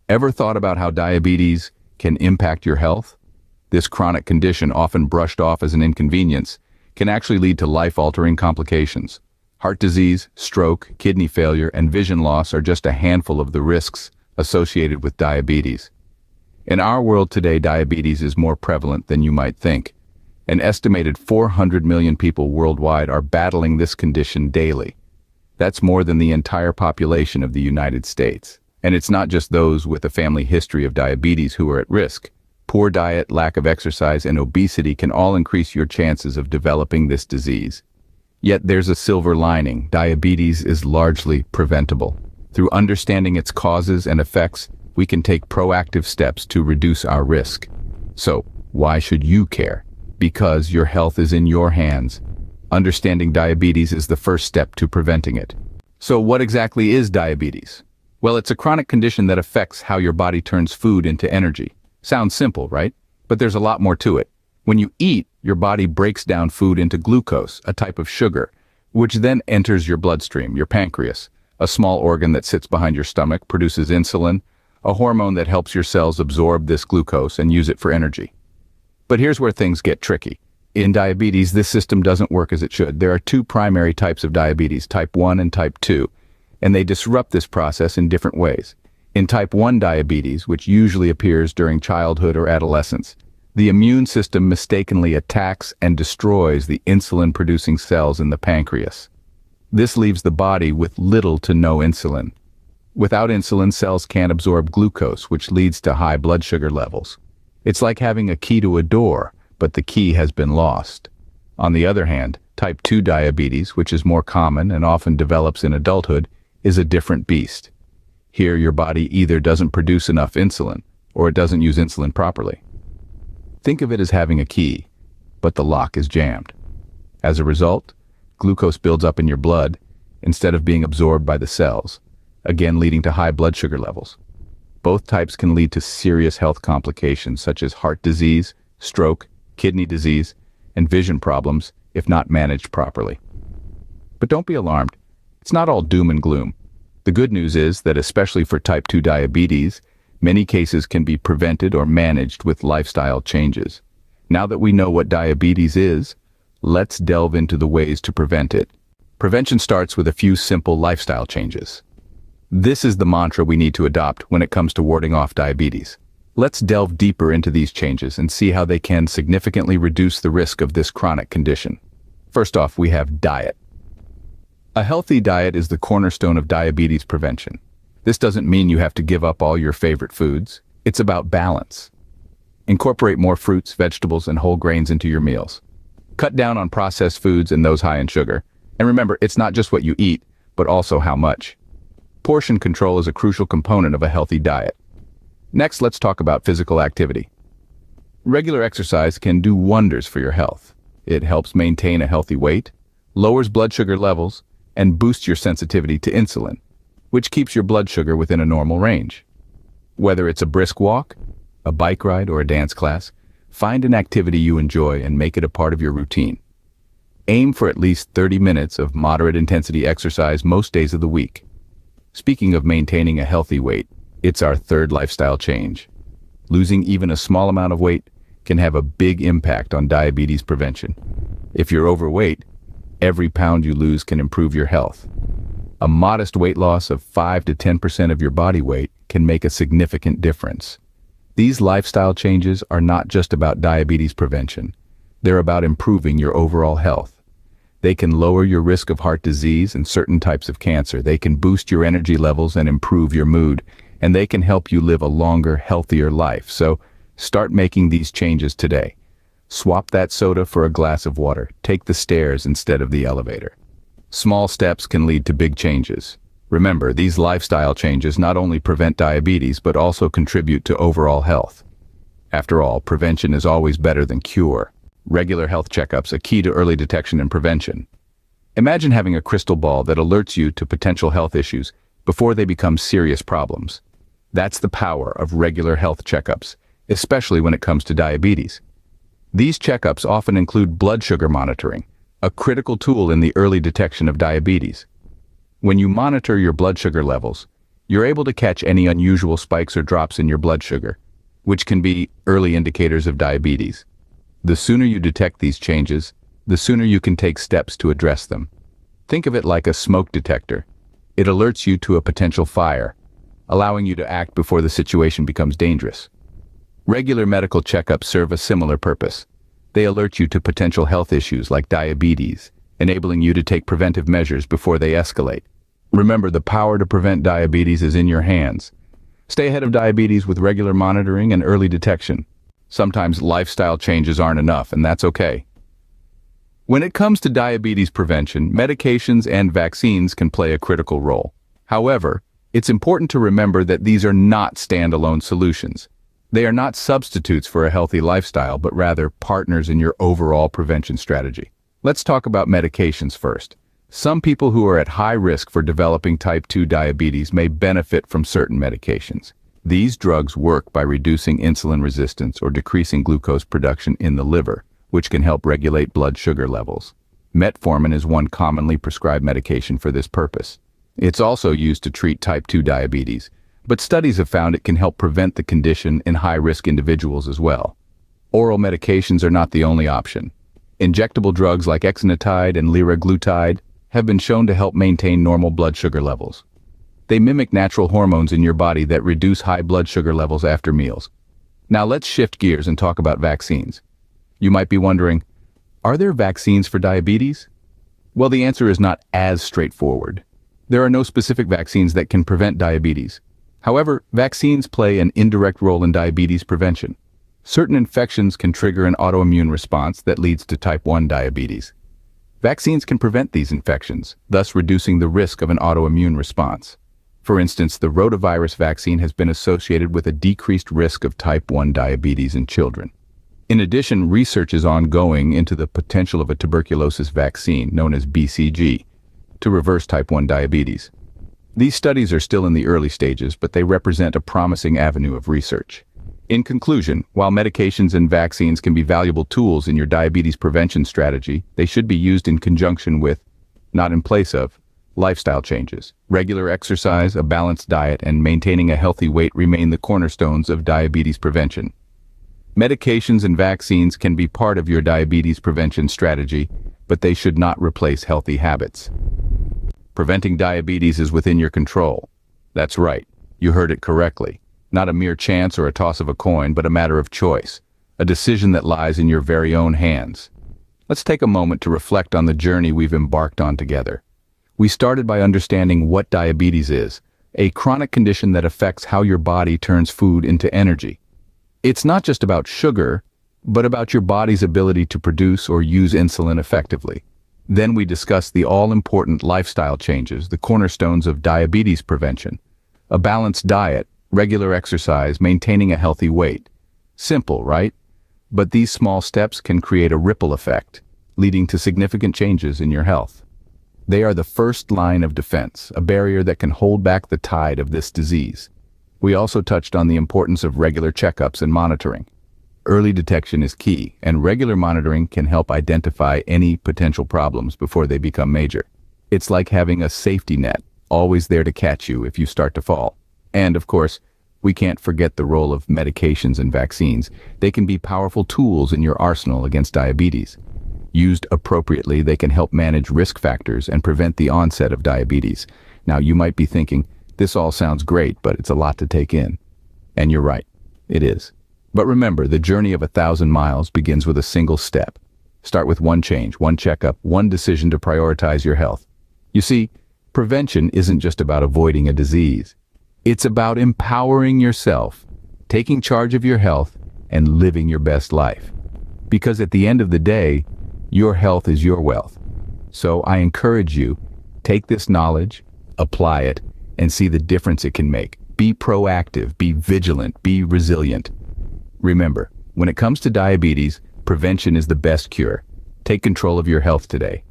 Ever thought about how diabetes can impact your health? This chronic condition, often brushed off as an inconvenience, can actually lead to life-altering complications. Heart disease, stroke, kidney failure, and vision loss are just a handful of the risks associated with diabetes. In our world today, diabetes is more prevalent than you might think. An estimated 400 million people worldwide are battling this condition daily. That's more than the entire population of the United States. And it's not just those with a family history of diabetes who are at risk. Poor diet, lack of exercise, and obesity can all increase your chances of developing this disease. Yet there's a silver lining. Diabetes is largely preventable. Through understanding its causes and effects, we can take proactive steps to reduce our risk. So, why should you care? Because your health is in your hands. Understanding diabetes is the first step to preventing it. So what exactly is diabetes? Well, it's a chronic condition that affects how your body turns food into energy. Sounds simple, right? But there's a lot more to it. When you eat, your body breaks down food into glucose, a type of sugar, which then enters your bloodstream. Your pancreas, a small organ that sits behind your stomach, produces insulin, a hormone that helps your cells absorb this glucose and use it for energy. But here's where things get tricky. In diabetes, this system doesn't work as it should. There are two primary types of diabetes, type 1 and type 2, and they disrupt this process in different ways. In type 1 diabetes, which usually appears during childhood or adolescence, the immune system mistakenly attacks and destroys the insulin-producing cells in the pancreas. This leaves the body with little to no insulin. Without insulin, cells can't absorb glucose, which leads to high blood sugar levels. It's like having a key to a door, but the key has been lost. On the other hand, type 2 diabetes, which is more common and often develops in adulthood, is a different beast. Here, your body either doesn't produce enough insulin, or it doesn't use insulin properly. Think of it as having a key, but the lock is jammed. As a result, glucose builds up in your blood instead of being absorbed by the cells, again leading to high blood sugar levels. Both types can lead to serious health complications such as heart disease, stroke, kidney disease, and vision problems if not managed properly. But don't be alarmed. It's not all doom and gloom. The good news is that especially for type 2 diabetes, many cases can be prevented or managed with lifestyle changes. Now that we know what diabetes is, let's delve into the ways to prevent it. Prevention starts with a few simple lifestyle changes. This is the mantra we need to adopt when it comes to warding off diabetes. Let's delve deeper into these changes and see how they can significantly reduce the risk of this chronic condition. First off, we have diet. A healthy diet is the cornerstone of diabetes prevention. This doesn't mean you have to give up all your favorite foods. It's about balance. Incorporate more fruits, vegetables, and whole grains into your meals. Cut down on processed foods and those high in sugar. And remember, it's not just what you eat, but also how much. Portion control is a crucial component of a healthy diet. Next, let's talk about physical activity. Regular exercise can do wonders for your health. It helps maintain a healthy weight, lowers blood sugar levels, and boosts your sensitivity to insulin, which keeps your blood sugar within a normal range. Whether it's a brisk walk, a bike ride, or a dance class, find an activity you enjoy and make it a part of your routine. Aim for at least 30 minutes of moderate intensity exercise most days of the week. Speaking of maintaining a healthy weight, it's our third lifestyle change. Losing even a small amount of weight can have a big impact on diabetes prevention. If you're overweight, every pound you lose can improve your health. A modest weight loss of 5 to 10% of your body weight can make a significant difference. These lifestyle changes are not just about diabetes prevention. They're about improving your overall health. They can lower your risk of heart disease and certain types of cancer. They can boost your energy levels and improve your mood. And they can help you live a longer, healthier life. So start making these changes today. Swap that soda for a glass of water. Take the stairs instead of the elevator. Small steps can lead to big changes. Remember, these lifestyle changes not only prevent diabetes, but also contribute to overall health. After all, prevention is always better than cure. Regular health checkups, a key to early detection and prevention. Imagine having a crystal ball that alerts you to potential health issues before they become serious problems. That's the power of regular health checkups, especially when it comes to diabetes. These checkups often include blood sugar monitoring, a critical tool in the early detection of diabetes. When you monitor your blood sugar levels, you're able to catch any unusual spikes or drops in your blood sugar, which can be early indicators of diabetes. The sooner you detect these changes, the sooner you can take steps to address them. Think of it like a smoke detector. It alerts you to a potential fire, allowing you to act before the situation becomes dangerous. Regular medical checkups serve a similar purpose. They alert you to potential health issues like diabetes, enabling you to take preventive measures before they escalate. Remember, the power to prevent diabetes is in your hands. Stay ahead of diabetes with regular monitoring and early detection. Sometimes lifestyle changes aren't enough, and that's okay. When it comes to diabetes prevention, medications and vaccines can play a critical role. However, it's important to remember that these are not standalone solutions. They are not substitutes for a healthy lifestyle, but rather partners in your overall prevention strategy. Let's talk about medications first. Some people who are at high risk for developing type 2 diabetes may benefit from certain medications. These drugs work by reducing insulin resistance or decreasing glucose production in the liver, which can help regulate blood sugar levels. Metformin is one commonly prescribed medication for this purpose. It's also used to treat type 2 diabetes, but studies have found it can help prevent the condition in high-risk individuals as well. Oral medications are not the only option. Injectable drugs like exenatide and liraglutide have been shown to help maintain normal blood sugar levels. They mimic natural hormones in your body that reduce high blood sugar levels after meals. Now let's shift gears and talk about vaccines. You might be wondering, are there vaccines for diabetes? Well, the answer is not as straightforward. There are no specific vaccines that can prevent diabetes. However, vaccines play an indirect role in diabetes prevention. Certain infections can trigger an autoimmune response that leads to type 1 diabetes. Vaccines can prevent these infections, thus reducing the risk of an autoimmune response. For instance, the rotavirus vaccine has been associated with a decreased risk of type 1 diabetes in children. In addition, research is ongoing into the potential of a tuberculosis vaccine, known as BCG, to reverse type 1 diabetes. These studies are still in the early stages, but they represent a promising avenue of research. In conclusion, while medications and vaccines can be valuable tools in your diabetes prevention strategy, they should be used in conjunction with, not in place of, lifestyle changes. Regular exercise, a balanced diet, and maintaining a healthy weight remain the cornerstones of diabetes prevention. Medications and vaccines can be part of your diabetes prevention strategy, but they should not replace healthy habits. Preventing diabetes is within your control. That's right, you heard it correctly. Not a mere chance or a toss of a coin, but a matter of choice, a decision that lies in your very own hands. Let's take a moment to reflect on the journey we've embarked on together. We started by understanding what diabetes is, a chronic condition that affects how your body turns food into energy. It's not just about sugar, but about your body's ability to produce or use insulin effectively. Then we discussed the all-important lifestyle changes, the cornerstones of diabetes prevention. A balanced diet, regular exercise, maintaining a healthy weight. Simple, right? But these small steps can create a ripple effect, leading to significant changes in your health. They are the first line of defense, a barrier that can hold back the tide of this disease. We also touched on the importance of regular checkups and monitoring. Early detection is key, and regular monitoring can help identify any potential problems before they become major. It's like having a safety net, always there to catch you if you start to fall. And, of course, we can't forget the role of medications and vaccines. They can be powerful tools in your arsenal against diabetes. Used appropriately, they can help manage risk factors and prevent the onset of diabetes. Now, you might be thinking, this all sounds great, but it's a lot to take in. And you're right, it is. But remember, the journey of 1,000 miles begins with a single step. Start with one change, one checkup, one decision to prioritize your health. You see, prevention isn't just about avoiding a disease. It's about empowering yourself, taking charge of your health, and living your best life. Because at the end of the day, your health is your wealth. So I encourage you, take this knowledge, apply it, and see the difference it can make. Be proactive, be vigilant, be resilient. Remember, when it comes to diabetes, prevention is the best cure. Take control of your health today.